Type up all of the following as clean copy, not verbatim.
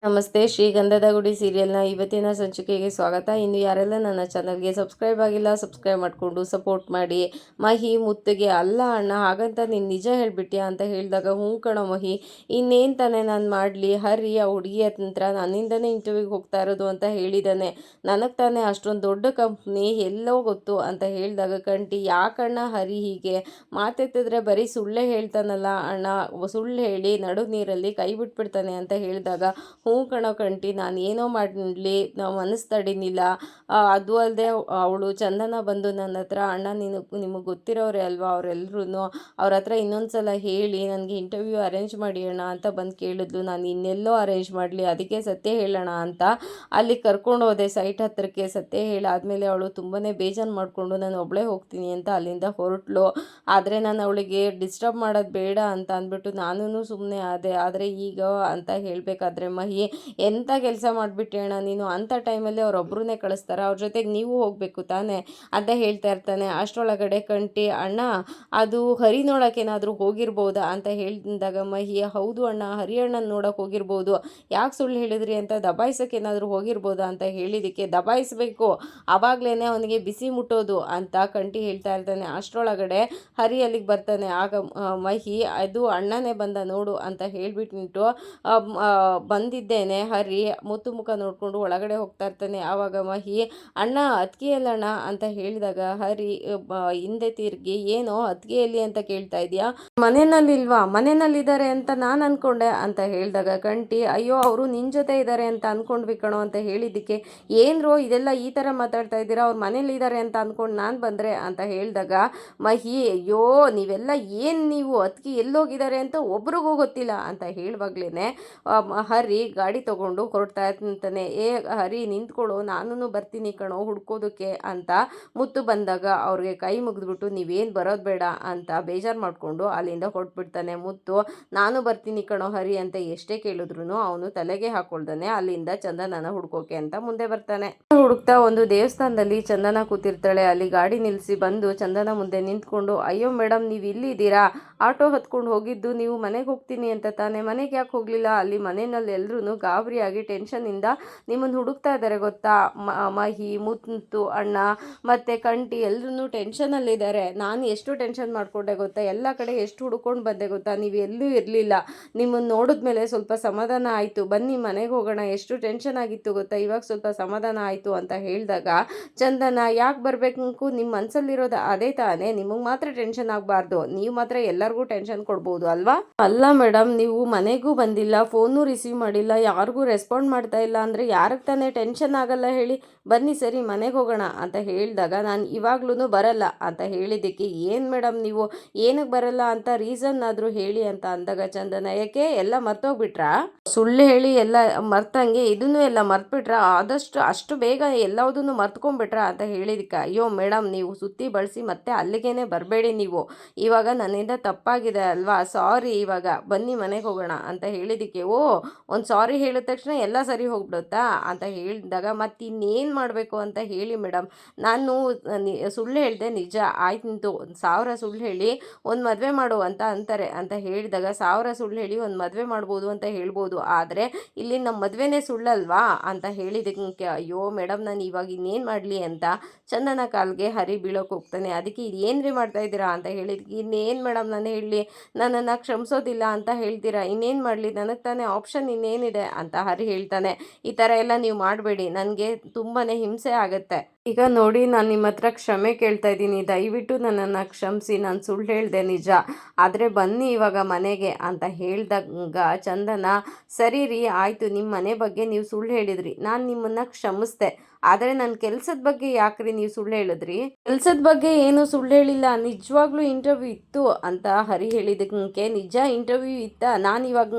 ನಮಸ್ತೆ. ಶ್ರೀ ಗಂಧದ ಗುಡಿ ಸೀರಿಯಲ್ನ ಇವತ್ತಿನ ಸಂಚಿಕೆಗೆ ಸ್ವಾಗತ. ಇನ್ನು ಯಾರೆಲ್ಲ ನನ್ನ ಚಾನಲ್ಗೆ ಸಬ್ಸ್ಕ್ರೈಬ್ ಆಗಿಲ್ಲ ಸಬ್ಸ್ಕ್ರೈಬ್ ಮಾಡಿಕೊಂಡು ಸಪೋರ್ಟ್ ಮಾಡಿ. ಮಹಿ ಮುತ್ತಿಗೆ ಅಲ್ಲ ಅಣ್ಣ, ಹಾಗಂತ ನೀನು ನಿಜ ಹೇಳಿಬಿಟ್ಯಾ ಅಂತ ಹೇಳಿದಾಗ, ಹ್ಞೂ ಕಣೋ ಮಹಿ, ಇನ್ನೇನು ತಾನೇ ನಾನು ಮಾಡಲಿ, ಹರಿ ಆ ಹುಡುಗಿ ಹತ್ರ ನನ್ನಿಂದನೇ ಇಂಟರ್ವ್ಯೂಗೆ ಹೋಗ್ತಾ ಇರೋದು ಅಂತ ಹೇಳಿದ್ದಾನೆ. ನನಗೆ ತಾನೇ ಅಷ್ಟೊಂದು ದೊಡ್ಡ ಕಂಪ್ನಿ ಎಲ್ಲೋ ಗೊತ್ತು ಅಂತ ಹೇಳಿದಾಗ, ಕಂಟಿ ಯಾಕಣ್ಣ ಹರಿ ಹೀಗೆ ಮಾತೆತ್ತಿದ್ರೆ ಬರೀ ಸುಳ್ಳೇ ಹೇಳ್ತಾನಲ್ಲ ಅಣ್ಣ, ಸುಳ್ಳು ಹೇಳಿ ನಡು ನೀರಲ್ಲಿ ಕೈ ಬಿಟ್ಬಿಡ್ತಾನೆ ಅಂತ ಹೇಳಿದಾಗ, ಹ್ಞೂ ಕಣೋ ಕಂಟಿ, ನಾನು ಏನೋ ಮಾಡಲಿ ನಾವು ಮನಸ್ಸು ತಡೀನಿಲ್ಲ. ಅದು ಅಲ್ಲದೆ ಅವಳು ಚಂದನ ಬಂದು ನನ್ನ ಹತ್ರ, ಅಣ್ಣ ನಿಮಗೆ ಗೊತ್ತಿರೋರೆ ಅಲ್ವಾ ಅವರೆಲ್ಲರೂ, ಅವ್ರ ಹತ್ರ ಇನ್ನೊಂದು ಸಲ ಹೇಳಿ ನನಗೆ ಇಂಟರ್ವ್ಯೂ ಅರೇಂಜ್ ಮಾಡಿ ಅಣ್ಣ ಅಂತ ಬಂದು ಕೇಳಿದ್ಲು. ನಾನು ಇನ್ನೆಲ್ಲೋ ಅರೇಂಜ್ ಮಾಡಲಿ, ಅದಕ್ಕೆ ಸತ್ಯ ಹೇಳೋಣ ಅಂತ ಅಲ್ಲಿ ಕರ್ಕೊಂಡು ಹೋದೆ ಸೈಟ್ ಹತ್ರಕ್ಕೆ. ಸತ್ಯ ಹೇಳಾದಮೇಲೆ ಅವಳು ತುಂಬಾ ಬೇಜಾರು ಮಾಡಿಕೊಂಡು ನಾನು ಒಬ್ಬಳೇ ಹೋಗ್ತೀನಿ ಅಂತ ಅಲ್ಲಿಂದ ಹೊರಟ್ಲು. ಆದರೆ ನಾನು ಅವಳಿಗೆ ಡಿಸ್ಟರ್ಬ್ ಮಾಡೋದು ಬೇಡ ಅಂತ ಅಂದ್ಬಿಟ್ಟು ನಾನು ಸುಮ್ಮನೆ ಆದೆ. ಆದರೆ ಈಗ ಅಂತ ಹೇಳಬೇಕಾದ್ರೆ, ಮಹಿ ಎಂಥ ಕೆಲಸ ಮಾಡಿಬಿಟ್ಟೆ ಅಣ್ಣ ನೀನು, ಅಂಥ ಟೈಮಲ್ಲಿ ಅವರೊಬ್ಬರನ್ನೇ ಕಳಿಸ್ತಾರೆ, ಅವ್ರ ಜೊತೆಗೆ ನೀವು ಹೋಗಬೇಕು ತಾನೇ ಅಂತ ಹೇಳ್ತಾ ಇರ್ತಾನೆ. ಅಷ್ಟರೊಳಗಡೆ ಕಂಟಿ, ಅಣ್ಣ ಅದು ಹರಿ ನೋಡೋಕ್ಕೇನಾದರೂ ಹೋಗಿರ್ಬೋದಾ ಅಂತ ಹೇಳಿದಾಗ, ಮಹಿ ಹೌದು ಅಣ್ಣ, ಹರಿ ಅಣ್ಣನ ನೋಡೋಕೆ ಹೋಗಿರ್ಬೋದು, ಯಾಕೆ ಸುಳ್ಳು ಹೇಳಿದ್ರಿ ಅಂತ ದಬಾಯಿಸೋಕ್ಕೇನಾದರೂ ಹೋಗಿರ್ಬೋದಾ ಅಂತ ಹೇಳಿದ್ದಕ್ಕೆ, ದಬಾಯಿಸಬೇಕು ಆವಾಗಲೇ ಅವನಿಗೆ ಬಿಸಿ ಮುಟ್ಟೋದು ಅಂತ ಕಂಟಿ ಹೇಳ್ತಾ ಇರ್ತಾನೆ. ಅಷ್ಟರೊಳಗಡೆ ಹರಿ ಅಲ್ಲಿಗೆ ಬರ್ತಾನೆ. ಆಗ ಮಹಿ ಅದು ಅಣ್ಣನೇ ಬಂದ ನೋಡು ಅಂತ ಹೇಳಿಬಿಟ್ಟು ಬಂದಿದ್ದೇನೆ ಹರಿ ಮುತ್ತು ಮುಖ ನೋಡಿಕೊಂಡು ಒಳಗಡೆ ಹೋಗ್ತಾ ಇರ್ತಾನೆ. ಆವಾಗ ಮಹಿ, ಅಣ್ಣ ಅತ್ತಿಗೆಯಲ್ಲಣ್ಣ ಅಂತ ಹೇಳಿದಾಗ, ಹರಿ ಹಿಂದೆ ತಿರುಗಿ, ಏನೋ ಅತ್ತಿಗೆಯಲ್ಲಿ ಅಂತ ಕೇಳ್ತಾ ಇದೆಯಾ, ಮನೆಯಲ್ಲಿಲ್ವಾ, ಮನೆಯಲ್ಲಿದ್ದಾರೆ ಅಂತ ನಾನು ಅಂದ್ಕೊಂಡೆ ಅಂತ ಹೇಳಿದಾಗ, ಕಂಟಿ ಅಯ್ಯೋ ಅವರು ನಿನ್ನ ಜೊತೆ ಇದ್ದಾರೆ ಅಂತ ಅಂದ್ಕೊಂಡ್ವಿ ಕಣೋ ಅಂತ ಹೇಳಿದ್ದಕ್ಕೆ, ಏನ್ರೋ ಇದೆಲ್ಲ ಈ ಥರ ಮಾತಾಡ್ತಾ ಇದ್ದೀರಾ, ಅವ್ರು ಮನೇಲಿದ್ದಾರೆ ಅಂತ ಅಂದ್ಕೊಂಡು ನಾನು ಬಂದರೆ ಅಂತ ಹೇಳಿದಾಗ, ಮಹಿ ಅಯ್ಯೋ ನೀವೆಲ್ಲ ಏನು, ನೀವು ಅತ್ತಿಗೆ ಎಲ್ಲೋಗಿದ್ದಾರೆ ಅಂತ ಒಬ್ರಿಗೂ ಗೊತ್ತಿಲ್ಲ ಅಂತ ಹೇಳುವಾಗ್ಲೇ ಹರಿ ಗಾಡಿ ತೊಗೊಂಡು ಹೊರಡ್ತಾ ಇರ್ತಾನೆ. ಹರಿ ನಿಂತ್ಕೊಳ್ಳೋ, ನಾನು ಬರ್ತೀನಿ ಕಣೋ ಹುಡ್ಕೋದಕ್ಕೆ ಅಂತ ಮುತ್ತು ಬಂದಾಗ ಅವ್ರಿಗೆ ಕೈ ಮುಗಿದ್ಬಿಟ್ಟು, ನೀವೇನು ಬರೋದು ಬೇಡ ಅಂತ ಬೇಜಾರು ಮಾಡಿಕೊಂಡು ಅಲ್ಲಿಂದ ಹೊರಟ್ಬಿಡ್ತಾನೆ. ಮುತ್ತು, ನಾನು ಬರ್ತೀನಿ ಕಣೋ ಹರಿ ಅಂತ ಎಷ್ಟೇ ಕೇಳಿದ್ರು ಅವನು ತಲೆಗೆ ಹಾಕೊಳ್ತಾನೆ ಅಲ್ಲಿಂದ ಚಂದನನ ಹುಡ್ಕೋಕೆ ಅಂತ ಮುಂದೆ ಬರ್ತಾನೆ. ಹುಡುಕ್ತಾ ಒಂದು ದೇವಸ್ಥಾನದಲ್ಲಿ ಚಂದನ ಕೂತಿರ್ತಾಳೆ. ಅಲ್ಲಿ ಗಾಡಿ ನಿಲ್ಲಿಸಿ ಬಂದು ಚಂದನ ಮುಂದೆ ನಿಂತ್ಕೊಂಡು, ಅಯ್ಯೋ ಮೇಡಮ್ ನೀವು ಇಲ್ಲಿದ್ದೀರಾ, ಆಟೋ ಹತ್ಕೊಂಡು ಹೋಗಿದ್ದು ನೀವು ಮನೆಗೆ ಹೋಗ್ತೀನಿ ಅಂತ ತಾನೇ, ಮನೆಗೆ ಯಾಕೆ ಹೋಗಲಿಲ್ಲ, ಅಲ್ಲಿ ಮನೆಯಲ್ಲಿ ಎಲ್ಲರೂ ಗಾಬರಿಯಾಗಿ ಟೆನ್ಷನಿಂದ ನಿಮ್ಮನ್ನು ಹುಡುಕ್ತಾ ಇದ್ದಾರೆ ಗೊತ್ತಾ, ಮಹಿ ಮುತ್ತು ಅಣ್ಣ ಮತ್ತು ಕಂಟಿ ಎಲ್ಲರೂ ಟೆನ್ಷನಲ್ಲಿದ್ದಾರೆ, ನಾನು ಎಷ್ಟು ಟೆನ್ಷನ್ ಮಾಡಿಕೊಂಡೆ ಗೊತ್ತಾ, ಎಲ್ಲ ಕಡೆ ಎಷ್ಟು ಹುಡ್ಕೊಂಡು ಬಂದೆ ಗೊತ್ತಾ, ನೀವು ಎಲ್ಲೂ ಇರಲಿಲ್ಲ, ನಿಮ್ಮನ್ನು ನೋಡಿದ್ಮೇಲೆ ಸ್ವಲ್ಪ ಸಮಾಧಾನ ಆಯಿತು, ಬನ್ನಿ ಮನೆಗೆ ಹೋಗೋಣ, ಎಷ್ಟು ಟೆನ್ಷನ್ ಆಗಿತ್ತು ಗೊತ್ತಾ, ಇವಾಗ ಸ್ವಲ್ಪ ಸಮಾಧಾನ ಆಯಿತು ಅಂತ ಹೇಳಿದಾಗ, ಚಂದನ ಯಾಕೆ ಬರಬೇಕು, ನಿಮ್ಮ ಮನಸ್ಸಲ್ಲಿರೋದು ಅದೇ ತಾನೇ, ನಿಮಗೆ ಮಾತ್ರ ಟೆನ್ಷನ್ ಆಗಬಾರ್ದು, ನೀವು ಮಾತ್ರ ಎಲ್ಲರಿಗೂ ಟೆನ್ಷನ್ ಕೊಡ್ಬೋದು ಅಲ್ವಾ, ಅಲ್ಲ ಮೇಡಮ್ ನೀವು ಮನೆಗೂ ಬಂದಿಲ್ಲ, ಫೋನು ರಿಸೀವ್ ಮಾಡಿಲ್ಲ, ಯಾರಿಗೂ ರೆಸ್ಪಾಂಡ್ ಮಾಡ್ತಾ ಇಲ್ಲ ಅಂದರೆ ಯಾರಿಗೆ ತಾನೇ ಟೆನ್ಷನ್ ಆಗಲ್ಲ ಹೇಳಿ, ಬನ್ನಿ ಸರಿ ಮನೆಗೆ ಹೋಗೋಣ ಅಂತ ಹೇಳಿದಾಗ, ನಾನು ಇವಾಗ್ಲೂ ಬರಲ್ಲ ಅಂತ ಹೇಳಿದ್ದಕ್ಕೆ, ಏನು ಮೇಡಮ್ ನೀವು ಏನಕ್ಕೆ ಬರಲ್ಲ ಅಂತ ರೀಸನ್ ಆದರೂ ಹೇಳಿ ಅಂತ ಅಂದಾಗ, ಚಂದನ ಯಾಕೆ ಎಲ್ಲ ಮರ್ತೋಗ್ಬಿಟ್ರಾ, ಸುಳ್ಳು ಹೇಳಿ ಎಲ್ಲ ಮರ್ತಂಗೆ ಇದನ್ನು ಎಲ್ಲ ಮರ್ತ್ಬಿಟ್ರ, ಆದಷ್ಟು ಅಷ್ಟು ಬೇಗ ಎಲ್ಲದನ್ನು ಮರ್ತ್ಕೊಂಡ್ಬಿಟ್ರಾ ಅಂತ ಹೇಳಿದಕ್ಕೆ, ಅಯ್ಯೋ ಮೇಡಮ್ ನೀವು ಸುತ್ತಿ ಬಳಸಿ ಮತ್ತೆ ಅಲ್ಲಿಗೇನೆ ಬರಬೇಡಿ, ನೀವು ಇವಾಗ ನನ್ನಿಂದ ತಪ್ಪಾಗಿದೆ ಅಲ್ವಾ, ಸಾರಿ, ಇವಾಗ ಬನ್ನಿ ಮನೆಗೆ ಹೋಗೋಣ ಅಂತ ಹೇಳಿದ್ದಕ್ಕೆ, ಓ ಒಂದು ಸಾರಿ ಹೇಳಿದ ತಕ್ಷಣ ಎಲ್ಲ ಸರಿ ಹೋಗ್ಬಿಡುತ್ತಾ ಅಂತ ಹೇಳಿದಾಗ, ಮತ್ತು ಇನ್ನೇನು ಮಾಡಬೇಕು ಅಂತ ಹೇಳಿ ಮೇಡಮ್, ನಾನು ಸುಳ್ಳು ಹೇಳಿದೆ ನಿಜ ಆಯ್ತು, 1000 ಸುಳ್ಳು ಹೇಳಿ ಒಂದು ಮದುವೆ ಮಾಡು ಅಂತ ಅಂತಾರೆ ಅಂತ ಹೇಳಿದಾಗ, 1000 ಸುಳ್ಳು ಹೇಳಿ ಒಂದು ಮದುವೆ ಮಾಡ್ಬೋದು ಅಂತ ಹೇಳ್ಬೋದು, ಆದರೆ ಇಲ್ಲಿ ನಮ್ಮ ಮದುವೆನೇ ಸುಳ್ಳಲ್ವಾ ಅಂತ ಹೇಳಿದ್ದಕ್ಕೆ, ಅಯ್ಯೋ ಮೇಡಮ್ ನಾನು ಇವಾಗ ಇನ್ನೇನು ಮಾಡಲಿ ಅಂತ ಚಂದನ ಕಾಲ್ಗೆ ಹರಿ ಬೀಳೋಕೆ ಹೋಗ್ತಾನೆ. ಅದಕ್ಕೆ ಏನು ರೀ ಮಾಡ್ತಾ ಇದ್ದೀರಾ ಅಂತ ಹೇಳಿದ್ದಕ್ಕೆ, ಇನ್ನೇನು ಮೇಡಮ್ ನಾನು ಹೇಳಲಿ, ನನ್ನನ್ನು ಕ್ಷಮಿಸೋದಿಲ್ಲ ಅಂತ ಹೇಳ್ತೀರಾ, ಇನ್ನೇನು ಮಾಡಲಿ, ನನಗೆ ತಾನೇ ಆಪ್ಷನ್ ಇನ್ನೇನಿದೆ ಅಂತ ಹರಿ ಹೇಳ್ತಾನೆ. ಈ ಥರ ಎಲ್ಲ ನೀವು ಮಾಡಬೇಡಿ, ನನಗೆ ತುಂಬಾ ಹಿಂಸೆ ಆಗುತ್ತೆ. ಈಗ ನೋಡಿ ನಾನು ನಿಮ್ಮ ಹತ್ರ ಕ್ಷಮೆ ಕೇಳ್ತಾ ಇದ್ದೀನಿ, ದಯವಿಟ್ಟು ನನ್ನನ್ನು ಕ್ಷಮಿಸಿ, ನಾನು ಸುಳ್ಳು ಹೇಳಿದೆ ನಿಜ, ಆದರೆ ಬನ್ನಿ ಇವಾಗ ಮನೆಗೆ ಅಂತ ಹೇಳಿದಾಗ ಚಂದನ, ಸರಿ ರೀ ಆಯಿತು, ನಿಮ್ಮ ಮನೆ ಬಗ್ಗೆ ನೀವು ಸುಳ್ಳು ಹೇಳಿದ್ರಿ, ನಾನು ನಿಮ್ಮನ್ನು ಕ್ಷಮಿಸ್ದೆ, ಆದರೆ ನನ್ನ ಕೆಲಸದ ಬಗ್ಗೆ ಯಾಕ್ರಿ ನೀವು ಸುಳ್ಳು ಹೇಳಿದ್ರಿ, ಕೆಲಸದ ಬಗ್ಗೆ ಏನು ಸುಳ್ಳು ಹೇಳಿಲ್ಲ, ನಿಜವಾಗ್ಲೂ ಇಂಟರ್ವ್ಯೂ ಇತ್ತು ಅಂತ ಹರಿ ಹೇಳಿದಕ್ಕೆ, ನಿಜ ಇಂಟರ್ವ್ಯೂ ಇತ್ತ, ನಾನು ಇವಾಗ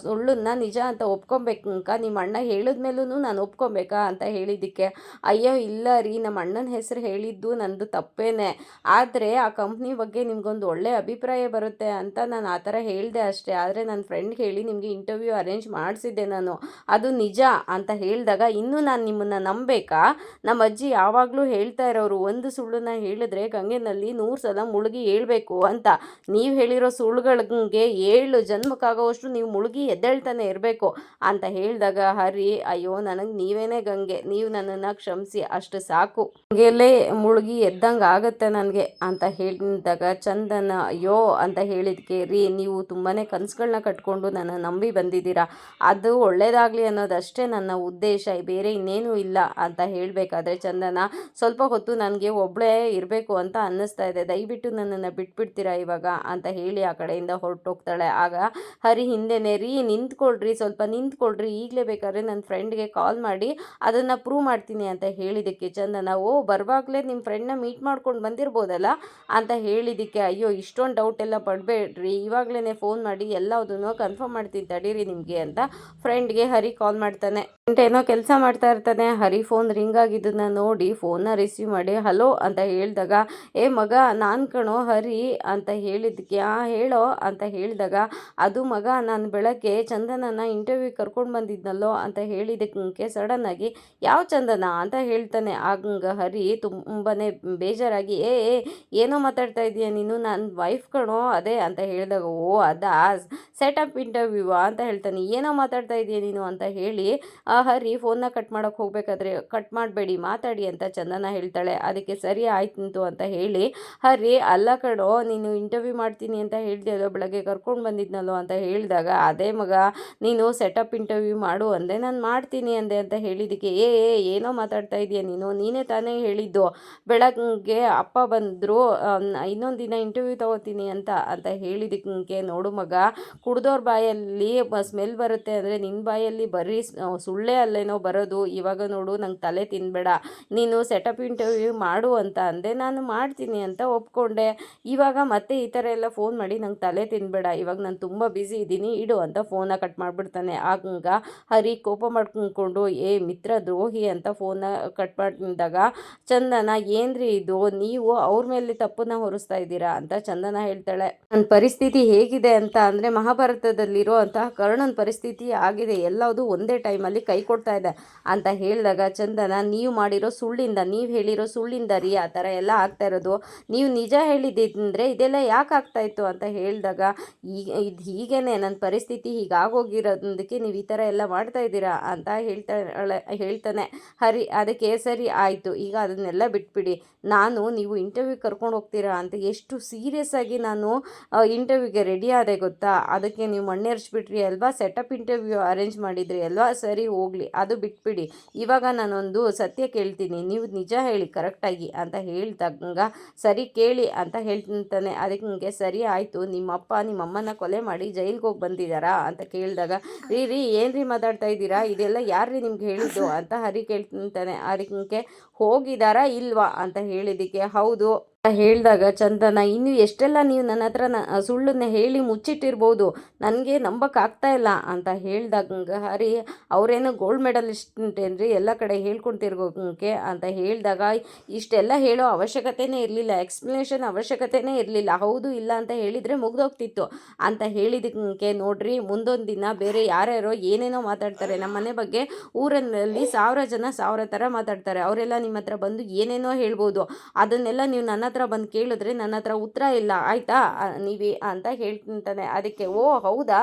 ಸುಳ್ಳನ್ನ ನಿಜ ಅಂತ ಒಪ್ಕೊಬೇಕಂಕ, ನಿಮ್ಮ ಅಣ್ಣ ಹೇಳಿದ್ಮೇಲೂ ನಾನು ಒಪ್ಕೊಬೇಕಾ ಅಂತ ಹೇಳಿದ್ದಕ್ಕೆ, ಅಯ್ಯೋ ಇಲ್ಲ ರೀ, ನಮ್ಮ ಅಣ್ಣನ ಹೆಸರು ಹೇಳಿದ್ದು ನಂದು ತಪ್ಪೇನೆ, ಆದರೆ ಆ ಕಂಪ್ನಿ ಬಗ್ಗೆ ನಿಮ್ಗೊಂದು ಒಳ್ಳೆ ಅಭಿಪ್ರಾಯ ಬರುತ್ತೆ ಅಂತ ನಾನು ಆ ಥರ ಹೇಳಿದೆ ಅಷ್ಟೇ, ಆದರೆ ನನ್ನ ಫ್ರೆಂಡ್ಗೆ ಹೇಳಿ ನಿಮಗೆ ಇಂಟರ್ವ್ಯೂ ಅರೇಂಜ್ ಮಾಡಿಸಿದ್ದೆ ನಾನು, ಅದು ನಿಜ ಅಂತ ಹೇಳಿದಾಗ, ಇನ್ನೂ ನಾನು ನಿಮ್ಮನ್ನು ನಂಬಬೇಕಾ? ನಮ್ಮ ಅಜ್ಜಿ ಯಾವಾಗಲೂ ಹೇಳ್ತಾ ಇರೋರು, ಒಂದು ಸುಳ್ಳನ್ನ ಹೇಳಿದ್ರೆ ಗಂಗೆನಲ್ಲಿ 100 ಸಲ ಮುಳುಗಿ ಹೇಳ್ಬೇಕು ಅಂತ. ನೀವು ಹೇಳಿರೋ ಸುಳ್ಳುಗಳಿಗೆ 7 ಜನ್ಮಕ್ಕಾಗೋವಷ್ಟು ನೀವು ಮುಳುಗಿ ಎದ್ದೇಳ್ತಾನೆ ಇರಬೇಕು ಅಂತ ಹೇಳಿದಾಗ ಹರಿ, ಅಯ್ಯೋ ನನಗೆ ನೀವೇನೇ ಗಂಗೆ, ನೀವು ನನ್ನನ್ನು ಕ್ಷಮಿಸಿ ಅಷ್ಟು ಸಾಕು, ಗಂಗೆಲೇ ಮುಳುಗಿ ಎದ್ದಂಗೆ ಆಗುತ್ತೆ ನನಗೆ ಅಂತ ಹೇಳಿದಾಗ ಚಂದನ ಅಯ್ಯೋ ಅಂತ ಹೇಳಿದ್ಕೆ, ರೀ ನೀವು ತುಂಬಾ ಕನಸುಗಳನ್ನ ಕಟ್ಕೊಂಡು ನನ್ನ ನಂಬಿ ಬಂದಿದ್ದೀರಾ, ಅದು ಒಳ್ಳೇದಾಗಲಿ ಅನ್ನೋದಷ್ಟೇ ನನ್ನ ಉದ್ದೇಶ, ಬೇರೆ ಇನ್ನೇನೂ ಇಲ್ಲ ಅಂತ ಹೇಳಬೇಕಾದ್ರೆ ಚಂದನ, ಸ್ವಲ್ಪ ಹೊತ್ತು ನನಗೆ ಒಬ್ಬಳೇ ಇರಬೇಕು ಅಂತ ಅನ್ನಿಸ್ತಾ ಇದೆ, ದಯವಿಟ್ಟು ನನ್ನನ್ನು ಬಿಟ್ಬಿಡ್ತೀರಾ ಇವಾಗ ಅಂತ ಹೇಳಿ ಆ ಕಡೆಯಿಂದ ಹೊರಟೋಗ್ತಾಳೆ. ಆಗ ಹರಿ ಹಿಂದೆನೇ, ರೀ ನಿಂತ್ಕೊಳ್ರಿ, ಸ್ವಲ್ಪ ನಿಂತ್ಕೊಳ್ರಿ, ಈಗಲೇ ಬೇಕಾದ್ರೆ ನನ್ನ ಫ್ರೆಂಡ್ಗೆ ಕಾಲ್ ಮಾಡಿ ಅದನ್ನು ಪ್ರೂವ್ ಮಾಡ್ತೀನಿ ಅಂತ ಹೇಳಿದ್ದಕ್ಕೆ ಚಂದನ, ಓ ಬರುವಾಗಲೇ ನಿಮ್ಮ ಫ್ರೆಂಡ್ನ ಮೀಟ್ ಮಾಡ್ಕೊಂಡು ಬಂದಿರ್ಬೋದಲ್ಲ ಅಂತ ಹೇಳಿದ್ದಕ್ಕೆ, ಅಯ್ಯೋ ಇಷ್ಟೊಂದು ಡೌಟ್ ಎಲ್ಲ ಪಡಬೇಡ್ರಿ, ಇವಾಗಲೇ ಫೋನ್ ಮಾಡಿ ಎಲ್ಲದನ್ನು ಕನ್ಫರ್ಮ್ ಮಾಡ್ತೀನಿ ತಡೀರಿ ನಿಮಗೆ ಅಂತ ಫ್ರೆಂಡ್ಗೆ ಹರಿ ಕಾಲ್ ಮಾಡ್ತಾನೆ. ಏನೋ ಕೆಲಸ ಮಾಡ್ತಾ ಇರ್ತಾನೆ. ಹರಿ ಫೋನ್ ರಿಂಗ್ ಆಗಿದ್ದನ್ನ ನೋಡಿ ಫೋನ್ನ ರಿಸೀವ್ ಮಾಡಿ ಹಲೋ ಅಂತ ಹೇಳಿದಾಗ, ಏ ಮಗ ನಾನು ಕಣೋ ಹರಿ ಅಂತ ಹೇಳಿದ್ದಕ್ಕೆ, ಹೇಳೋ ಅಂತ ಹೇಳಿದಾಗ, ಅದು ಮಗ ನಾನು ಬೆಳಗ್ಗೆ ಚಂದನನ ಇಂಟರ್ವ್ಯೂ ಕರ್ಕೊಂಡು ಬಂದಿದ್ನಲ್ಲೋ ಅಂತ ಹೇಳಿದ್ದಕ್ಕೆ ಸಡನ್ನಾಗಿ ಯಾವ ಚಂದನ ಅಂತ ಹೇಳ್ತಾನೆ. ಆಗ ಹರಿ ತುಂಬಾ ಬೇಜಾರಾಗಿ, ಏನೋ ಮಾತಾಡ್ತಾ ಇದೀಯ ನೀನು, ನನ್ನ ವೈಫ್ ಕಣೋ ಅದೇ ಅಂತ ಹೇಳಿದಾಗ, ಓ ಅದಾ ಸೆಟಪ್ ಇಂಟರ್ವ್ಯೂ ಅಂತ ಹೇಳ್ತಾನೆ. ಏನೋ ಮಾತಾಡ್ತಾ ಇದೀಯ ನೀನು ಅಂತ ಹೇಳಿ ಹರಿ ಫೋನ್ನ ಕಟ್ ಮಾಡೋಕ್ಕೆ ಹೋಗ್ಬೇಕಾದ್ರೆ, ಕಟ್ ಮಾಡಬೇಡಿ ಮಾತಾಡಿ ಅಂತ ಚಂದನ ಹೇಳ್ತಾಳೆ. ಅದಕ್ಕೆ ಸರಿ ಆಯ್ತು ಅಂತ ಹೇಳಿ ಹರಿ, ಅಲ್ಲ ಕಣೋ ನೀನು ಇಂಟರ್ವ್ಯೂ ಮಾಡ್ತೀನಿ ಅಂತ ಹೇಳ್ದೆಯಲ್ಲೋ ಬೆಳಗ್ಗೆ ಕರ್ಕೊಂಡು ಬಂದಿದ್ನಲ್ಲೋ ಅಂತ ಹೇಳಿದಾಗ, ಅದೇ ಮಗ ನೀನು ಸೆಟಪ್ ಇಂಟರ್ವ್ಯೂ ಮಾಡು ಅಂದೆ, ನಾನು ಮಾಡ್ತೀನಿ ಅಂದೆ ಅಂತ ಹೇಳಿದ್ದಕ್ಕೆ, ಏನೋ ಮಾತಾಡ್ತಾ ಇದೀಯ ನೀನು, ನೀನೇ ತಾನೇ ಹೇಳಿದ್ದು ಬೆಳಗ್ಗೆ ಅಪ್ಪ ಬಂದರು ಇನ್ನೊಂದು ದಿನ ಇಂಟರ್ವ್ಯೂ ತಗೋತೀನಿ ಅಂತ ಅಂತ ಹೇಳಿದ್ದಕ್ಕೆ, ನೋಡು ಮಗ ಕುಡ್ದೋರ್ ಬಾಯಲ್ಲಿ ಸ್ಮೆಲ್ ಬರುತ್ತೆ ಅಂದರೆ ನಿನ್ನ ಬಾಯಲ್ಲಿ ಬರೀ ಸುಳ್ಳೇ ಅಲ್ಲೇನೋ ಬರೋದು, ಇವಾಗ ನೋಡು ನಂಗೆ ತಲೆ ತಿನ್ನಬೇಡ, ನೀನು ಸೆಟಪ್ ಇಂಟರ್ವ್ಯೂ ಮಾಡು ಅಂತ ಅಂದೆ, ನಾನು ಮಾಡ್ತೀನಿ ಅಂತ ಒಪ್ಕೊಂಡೆ, ಇವಾಗ ಮತ್ತೆ ಈ ಥರ ಎಲ್ಲ ಫೋನ್ ಮಾಡಿ ನಂಗೆ ತಲೆ ತಿನ್ನಬೇಡ, ಇವಾಗ ನಾನು ತುಂಬ ಬ್ಯುಸಿ ಇದ್ದೀನಿ ಇಡು ಅಂತ ಫೋನ ಕಟ್ ಮಾಡಿಬಿಡ್ತಾನೆ. ಆಗ ಹರಿ ಕೋಪ ಮಾಡ್ಕೊಂಡು, ಮಿತ್ರ ದ್ರೋಹಿ ಅಂತ ಫೋನ್ನ ಕಟ್ ಮಾಡಿದಾಗ ಚಂದನ, ಏನ್ರಿ ಇದು ನೀವು ಅವ್ರ ಮೇಲೆ ತಪ್ಪನ್ನ ಹೊರಿಸ್ತಾ ಇದ್ದೀರಾ ಅಂತ ಚಂದನ ಹೇಳ್ತಾಳೆ. ನನ್ನ ಪರಿಸ್ಥಿತಿ ಹೇಗಿದೆ ಅಂತ ಅಂದರೆ ಮಹಾಭಾರತದಲ್ಲಿರೋ ಅಂತಹ ಕರ್ಣನ ಪರಿಸ್ಥಿತಿ ಆಗಿದೆ, ಎಲ್ಲವುದು ಒಂದೇ ಟೈಮಲ್ಲಿ ಕೈ ಕೊಡ್ತಾ ಇದೆ ಅಂತ ಹೇಳಿದಾಗ ಚಂದನ, ನೀವು ಮಾಡಿರೋ ಸುಳ್ಳಿಂದ, ನೀವು ಹೇಳಿರೋ ಸುಳ್ಳಿಂದ ರೀ ಆ ಥರ ಎಲ್ಲ ಆಗ್ತಾ ಇರೋದು, ನೀವು ನಿಜ ಹೇಳಿದ್ದಂದರೆ ಇದೆಲ್ಲ ಯಾಕೆ ಆಗ್ತಾ ಇತ್ತು ಅಂತ ಹೇಳಿದಾಗ, ಇದು ಹೀಗೇನೆ ನನ್ನ ಪರಿಸ್ಥಿತಿ ಹೀಗಾಗೋಗಿರೋದಕ್ಕೆ ನೀವು ಈ ಥರ ಎಲ್ಲ ಮಾಡ್ತಾ ಇದ್ದೀರಾ ಅಂತ ಹೇಳ್ತಾನೆ ಹರಿ. ಅದಕ್ಕೆ ಸರಿ ಆಯಿತು, ಈಗ ಅದನ್ನೆಲ್ಲ ಬಿಟ್ಬಿಡಿ, ನೀವು ಇಂಟರ್ವ್ಯೂ ಕರ್ಕೊಂಡು ಹೋಗ್ತೀರಾ ಅಂತ ಎಷ್ಟು ಸೀರಿಯಸ್ ಆಗಿ ನಾನು ಇಂಟರ್ವ್ಯೂಗೆ ರೆಡಿ ಆದೆ ಗೊತ್ತಾ, ಅದಕ್ಕೆ ನೀವು ಮಣ್ಣೆರ್ಚ್ಬಿಟ್ರಿ ಅಲ್ವಾ, ಸೆಟಪ್ ಇಂಟರ್ವ್ಯೂ ಅರೇಂಜ್ ಮಾಡಿದ್ರಿ ಅಲ್ವಾ, ಸರಿ ಹೋಗಲಿ ಅದು ಬಿಟ್ಬಿಡಿ, ಇವಾಗ ನಾನೊಂದು ಸತ್ಯ ಕೇಳ್ತೀನಿ, ನೀವು ನಿಜ ಹೇಳಿ ಕರೆಕ್ಟಾಗಿ ಅಂತ ಹೇಳ್ದಾಗ, ಸರಿ ಕೇಳಿ ಅಂತ ಹೇಳ್ತಾನೆ. ಅದಕ್ಕೆ ಸರಿ ಆಯಿತು, ನಿಮ್ಮಪ್ಪ ನಿಮ್ಮಮ್ಮನ ಕೊಲೆ ಮಾಡಿ ಜೈಲಿಗೆ ಹೋಗಿ ಬಂದಿದ್ದಾರಾ ಅಂತ ಕೇಳಿದಾಗ, ರೀ ಏನ್ರಿ ಮಾತಾಡ್ತಾ ಇದ್ದೀರಾ, ಇದೆಲ್ಲ ಯಾರ್ರೀ ನಿಮ್ಗೆ ಹೇಳಿದ್ದು ಅಂತ ಹರಿ ಕೇಳ್ತಾನೆ. ಅದಕ್ಕೆ ಹೋಗಿದ್ದಾರಾ ಇಲ್ವಾ ಅಂತ ಹೇಳಿದ್ದಕ್ಕೆ, ಹೌದು ಹೇಳಿದಾಗ ಚಂದನ, ಇನ್ನು ಎಷ್ಟೆಲ್ಲ ನೀವು ನನ್ನ ಹತ್ರ ಸುಳ್ಳನ್ನ ಹೇಳಿ ಮುಚ್ಚಿಟ್ಟಿರ್ಬೋದು, ನನಗೆ ನಂಬಕ್ಕಾಗ್ತಾ ಇಲ್ಲ ಅಂತ ಹೇಳಿದಾಗ ಹರಿ, ಅವರೇನೋ ಗೋಲ್ಡ್ ಮೆಡಲಿಸ್ಟೇನ್ರಿ ಎಲ್ಲ ಕಡೆ ಹೇಳ್ಕೊತಿರ್ಗೋಕೆ ಅಂತ ಹೇಳಿದಾಗ, ಇಷ್ಟೆಲ್ಲ ಹೇಳೋ ಅವಶ್ಯಕತೆನೇ ಇರಲಿಲ್ಲ, ಎಕ್ಸ್ಪ್ಲನೇಷನ್ ಅವಶ್ಯಕತೆನೇ ಇರಲಿಲ್ಲ, ಹೌದು ಇಲ್ಲ ಅಂತ ಹೇಳಿದರೆ ಮುಗ್ದೋಗ್ತಿತ್ತು ಅಂತ ಹೇಳಿದ್ದಕ್ಕೆ, ನೋಡ್ರಿ ಮುಂದೊಂದು ದಿನ ಬೇರೆ ಯಾರ್ಯಾರೋ ಏನೇನೋ ಮಾತಾಡ್ತಾರೆ ನಮ್ಮ ಮನೆ ಬಗ್ಗೆ, ಊರಿನಲ್ಲಿ 1000 ಜನ 1000 ಥರ ಮಾತಾಡ್ತಾರೆ, ಅವರೆಲ್ಲ ನಿಮ್ಮ ಹತ್ರ ಬಂದು ಏನೇನೋ ಹೇಳ್ಬೋದು, ಅದನ್ನೆಲ್ಲ ನೀವು ನನ್ನ ಹತ್ರ ಬಂದು ಕೇಳಿದ್ರೆ ನನ್ನ ಹತ್ರ ಉತ್ತರ ಇಲ್ಲ ಆಯಿತಾ ನೀವೇ ಅಂತ ಹೇಳ್ತಾನೆ. ಅದಕ್ಕೆ ಓ ಹೌದಾ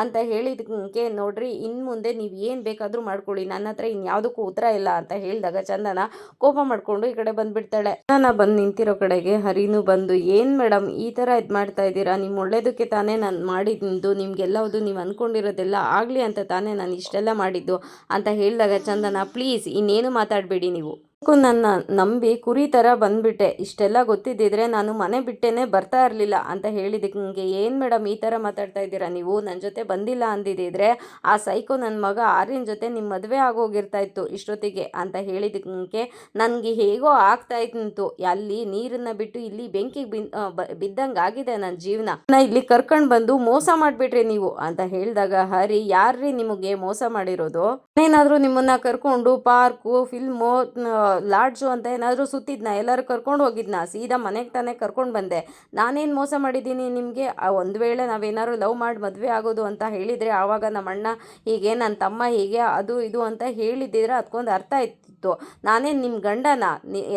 ಅಂತ ಹೇಳಿದಕ್ಕೆ, ನೋಡ್ರಿ ಇನ್ನು ಮುಂದೆ ನೀವು ಏನು ಬೇಕಾದರೂ ಮಾಡ್ಕೊಳ್ಳಿ, ನನ್ನ ಹತ್ರ ಇನ್ಯಾವುದಕ್ಕೂ ಉತ್ತರ ಇಲ್ಲ ಅಂತ ಹೇಳಿದಾಗ ಚಂದನ ಕೋಪ ಮಾಡಿಕೊಂಡು ಈ ಕಡೆ ಬಂದುಬಿಡ್ತಾಳೆ. ಚಂದನ ಬಂದು ನಿಂತಿರೋ ಕಡೆಗೆ ಹರಿನೂ ಬಂದು, ಏನು ಮೇಡಮ್ ಈ ಥರ ಇದು ಮಾಡ್ತಾ ಇದ್ದೀರಾ, ನಿಮ್ಮ ಒಳ್ಳೇದಕ್ಕೆ ತಾನೇ ನಾನು ಮಾಡಿದ್ದು, ನಿಮಗೆಲ್ಲವುದು ನೀವು ಅಂದ್ಕೊಂಡಿರೋದೆಲ್ಲ ಆಗಲಿ ಅಂತ ತಾನೇ ನಾನು ಇಷ್ಟೆಲ್ಲ ಮಾಡಿದ್ದು ಅಂತ ಹೇಳಿದಾಗ ಚಂದನ, ಪ್ಲೀಸ್ ಇನ್ನೇನು ಮಾತಾಡಬೇಡಿ, ನೀವು ನನ್ನ ನಂಬಿ ಕುರಿ ಥರ ಬಂದುಬಿಟ್ಟೆ, ಇಷ್ಟೆಲ್ಲ ಗೊತ್ತಿದ್ದಿದ್ರೆ ನಾನು ಮನೆ ಬಿಟ್ಟೇನೆ ಬರ್ತಾ ಇರಲಿಲ್ಲ ಅಂತ ಹೇಳಿದ್ದಕ್ಕೆ, ಏನು ಮೇಡಮ್ ಈ ಥರ ಮಾತಾಡ್ತಾ ಇದ್ದೀರಾ, ನೀವು ನನ್ನ ಜೊತೆ ಬಂದಿಲ್ಲ ಅಂದಿದ್ದಿದ್ರೆ ಆ ಸೈಕೋ ನನ್ನ ಮಗ ಆರ್ಯನ ಜೊತೆ ನಿಮ್ಮ ಮದುವೆ ಆಗೋಗಿರ್ತಾ ಇತ್ತು ಇಷ್ಟೊತ್ತಿಗೆ ಅಂತ ಹೇಳಿದ್ದಕ್ಕೆ, ನನಗೆ ಹೇಗೋ ಆಗ್ತಾ ಇತ್ತು, ಅಲ್ಲಿ ನೀರನ್ನು ಬಿಟ್ಟು ಇಲ್ಲಿ ಬೆಂಕಿಗೆ ಬಿದ್ದಂಗೆ ಆಗಿದೆ ನನ್ನ ಜೀವನ, ಇಲ್ಲಿ ಕರ್ಕೊಂಡು ಬಂದು ಮೋಸ ಮಾಡಿಬಿಟ್ರಿ ನೀವು ಅಂತ ಹೇಳಿದಾಗ ಹರಿ, ಯಾರ್ರೀ ನಿಮಗೆ ಮೋಸ ಮಾಡಿರೋದು, ಏನಾದರೂ ನಿಮ್ಮನ್ನು ಕರ್ಕೊಂಡು ಪಾರ್ಕು ಫಿಲ್ಮು ಲಾಡ್ಜು ಅಂತ ಏನಾದರೂ ಸುತ್ತಿದ್ನ, ಎಲ್ಲರೂ ಕರ್ಕೊಂಡು ಹೋಗಿದ್ನ, ಸೀದಾ ಮನೆಗೆ ತಾನೇ ಕರ್ಕೊಂಡು ಬಂದೆ, ನಾನೇನು ಮೋಸ ಮಾಡಿದ್ದೀನಿ ನಿಮಗೆ, ಒಂದು ವೇಳೆ ನಾವೇನಾದ್ರು ಲವ್ ಮಾಡಿ ಮದುವೆ ಆಗೋದು ಅಂತ ಹೇಳಿದರೆ ಆವಾಗ ನಮ್ಮ ಅಣ್ಣ ಹೀಗೆ ನನ್ನ ತಮ್ಮ ಹೀಗೆ ಅದು ಇದು ಅಂತ ಹೇಳಿದ್ದಿದ್ರೆ ಅದಕ್ಕೊಂದು ಅರ್ಥ ಇತ್ತು, ಮುತ್ತು. ನಾನೇನು ನಿಮ್ಮ ಗಂಡನ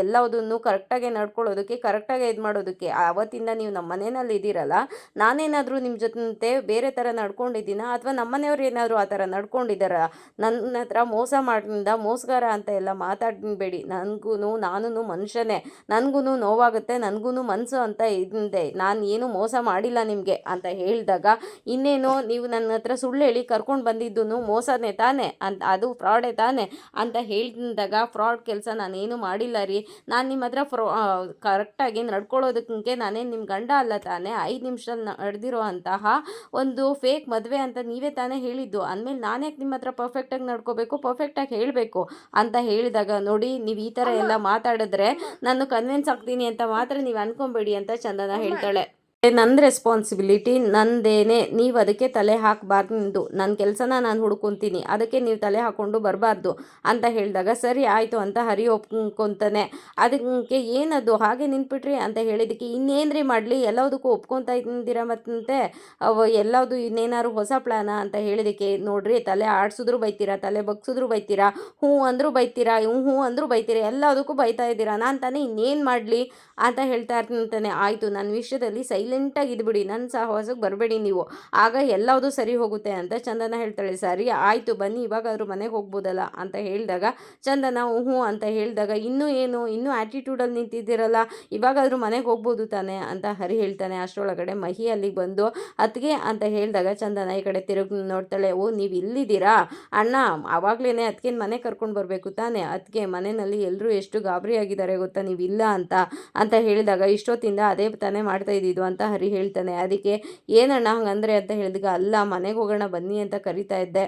ಎಲ್ಲದನ್ನು ಕರೆಕ್ಟಾಗಿ ನಡ್ಕೊಳ್ಳೋದಕ್ಕೆ, ಕರೆಕ್ಟಾಗಿ ಇದು ಮಾಡೋದಕ್ಕೆ? ಆವತ್ತಿಂದ ನೀವು ನಮ್ಮ ಮನೆಯಲ್ಲಿ ಇದ್ದೀರಲ್ಲ, ನಾನೇನಾದರೂ ನಿಮ್ಮ ಜೊತೆ ಬೇರೆ ಥರ ನಡ್ಕೊಂಡಿದ್ದೀನ, ಅಥವಾ ನಮ್ಮ ಮನೆಯವ್ರು ಏನಾದರೂ ಆ ಥರ ನಡ್ಕೊಂಡಿದ್ದಾರ? ನನ್ನ ಹತ್ರ ಮೋಸ ಮಾಡಿದ ಮೋಸಗಾರ ಅಂತ ಎಲ್ಲ ಮಾತಾಡಬೇಡಿ. ನಾನು ಮನುಷ್ಯನೇ, ನನಗೂ ನೋವಾಗುತ್ತೆ, ನನಗೂ ಮನಸ್ಸು ಅಂತ ಇದೆ. ನಾನು ಏನು ಮೋಸ ಮಾಡಿಲ್ಲ ನಿಮಗೆ ಅಂತ ಹೇಳಿದಾಗ, ಇನ್ನೇನು ನೀವು ನನ್ನ ಹತ್ರ ಸುಳ್ಳು ಹೇಳಿ ಕರ್ಕೊಂಡು ಬಂದಿದ್ದು ಮೋಸನೇ ತಾನೇ ಅದು ಫ್ರಾಡೇ ತಾನೇ ಅಂತ ಹೇಳಿದಾಗ, ಫ್ರಾಡ್ ಕೆಲಸ ನಾನೇನು ಮಾಡಿಲ್ಲ ರೀ, ನಾನು ನಿಮ್ಮ ಹತ್ರ ಕರೆಕ್ಟಾಗಿ ನಡ್ಕೊಳ್ಳೋದಕ್ಕೆ ನಾನೇನು ನಿಮ್ಮ ಗಂಡ ಅಲ್ಲ ತಾನೇ, 5 ನಿಮಿಷದಲ್ಲಿ ನಡೆದಿರೋ ಅಂತಹ ಒಂದು ಫೇಕ್ ಮದುವೆ ಅಂತ ನೀವೇ ತಾನೇ ಹೇಳಿದ್ದು. ಅಂದಮೇಲೆ ನಾನ್ಯಾಕೆ ನಿಮ್ಮ ಹತ್ರ ಪರ್ಫೆಕ್ಟಾಗಿ ನಡ್ಕೋಬೇಕು, ಪರ್ಫೆಕ್ಟಾಗಿ ಹೇಳಬೇಕು ಅಂತ ಹೇಳಿದಾಗ, ನೋಡಿ ನೀವು ಈ ಥರ ಎಲ್ಲ ಮಾತಾಡಿದ್ರೆ ನಾನು ಕನ್ವಿನ್ಸ್ ಆಗ್ತೀನಿ ಅಂತ ಮಾತ್ರ ನೀವು ಅನ್ಕೊಬೇಡಿ ಅಂತ ಚಂದನ ಹೇಳ್ತಾಳೆ. ನನ್ನ ರೆಸ್ಪಾನ್ಸಿಬಿಲಿಟಿ ನಂದೇನೆ, ನೀವು ಅದಕ್ಕೆ ತಲೆ ಹಾಕಬಾರ್ದು. ನನ್ನ ಕೆಲಸನ ನಾನು ಹುಡ್ಕೊತೀನಿ, ಅದಕ್ಕೆ ನೀವು ತಲೆ ಹಾಕ್ಕೊಂಡು ಬರಬಾರ್ದು ಅಂತ ಹೇಳಿದಾಗ, ಸರಿ ಆಯಿತು ಅಂತ ಹರಿ ಒಪ್ಕೊಂತಾನೆ. ಅದಕ್ಕೆ ಏನದು ಹಾಗೆ ನಿಂತ್ಬಿಟ್ರಿ ಅಂತ ಹೇಳಿದ್ದಕ್ಕೆ, ಇನ್ನೇನ್ರಿ ಮಾಡಲಿ, ಎಲ್ಲದಕ್ಕೂ ಒಪ್ಕೊತಾ ಇದ್ದೀರಾ ಮತ್ತೆ ಎಲ್ಲದು ಇನ್ನೇನಾದ್ರು ಹೊಸ ಪ್ಲ್ಯಾನ ಅಂತ ಹೇಳಿದಕ್ಕೆ, ನೋಡ್ರಿ ತಲೆ ಆಡಿಸಿದ್ರು ಬೈತೀರಾ, ತಲೆ ಬಗ್ಸಿದ್ರು ಬೈತೀರಾ, ಹ್ಞೂ ಅಂದರೂ ಬೈತೀರಾ, ಹ್ಞೂ ಅಂದರೂ ಬೈತೀರಾ, ಎಲ್ಲದಕ್ಕೂ ಬೈತಾ ಇದ್ದೀರಾ, ನಾನು ತಾನೇ ಇನ್ನೇನು ಮಾಡಲಿ ಅಂತ ಹೇಳ್ತಾ ಇರ್ತಾನೆ. ಆಯಿತು, ನನ್ನ ವಿಷಯದಲ್ಲಿ ಸೈಲೆಂಟಾಗಿ ಇದ್ಬಿಡಿ, ನನ್ನ ಸಹವಾಸಕ್ಕೆ ಬರಬೇಡಿ ನೀವು, ಆಗ ಎಲ್ಲವುದು ಸರಿ ಹೋಗುತ್ತೆ ಅಂತ ಚಂದನ ಹೇಳ್ತಾಳೆ. ಸರಿ ಆಯಿತು ಬನ್ನಿ, ಇವಾಗಾದರೂ ಮನೆಗೆ ಹೋಗ್ಬೋದಲ್ಲ ಅಂತ ಹೇಳಿದಾಗ, ಚಂದನ ಹ್ಞೂ ಅಂತ ಹೇಳಿದಾಗ, ಇನ್ನೂ ಆ್ಯಟಿಟ್ಯೂಡಲ್ಲಿ ನಿಂತಿದ್ದೀರಲ್ಲ, ಇವಾಗಾದರೂ ಮನೆಗೆ ಹೋಗ್ಬೋದು ತಾನೆ ಅಂತ ಹರಿ ಹೇಳ್ತಾನೆ. ಅಷ್ಟರೊಳಗಡೆ ಮಹಿ ಅಲ್ಲಿಗೆ ಬಂದು ಅತ್ತಿಗೆ ಅಂತ ಹೇಳಿದಾಗ, ಚಂದನ ಈ ಕಡೆ ತಿರುಗಿ ನೋಡ್ತಾಳೆ. ಓ ನೀವು ಇಲ್ಲಿದ್ದೀರಾ ಅಣ್ಣ, ಆವಾಗಲೇ ಅದಕ್ಕೆ ಮನೆ ಕರ್ಕೊಂಡು ಬರಬೇಕು ತಾನೆ, ಅದಕ್ಕೆ ಮನೆಯಲ್ಲಿ ಎಲ್ಲರೂ ಎಷ್ಟು ಗಾಬರಿ ಆಗಿದ್ದಾರೆ ಗೊತ್ತಾ ನೀವು ಇಲ್ಲ ಅಂತ ಹೇಳಿದಾಗ, ಇಷ್ಟೊತ್ತಿಂದ ಅದೇ ತಾನೇ ಮಾಡ್ತಾ ಇದ್ದಿದ್ದು ಅಂತ ಹರಿ ಹೇಳ್ತಾನೆ. ಅದಕ್ಕೆ ಏನಣ್ಣ ಹಂಗಂದ್ರೆ ಅಂತ ಹೇಳಿದಾಗ, ಅಲ್ಲ ಮನೆಗೆ ಹೋಗೋಣ ಬನ್ನಿ ಅಂತ ಕರಿತಾ ಇದ್ದೆ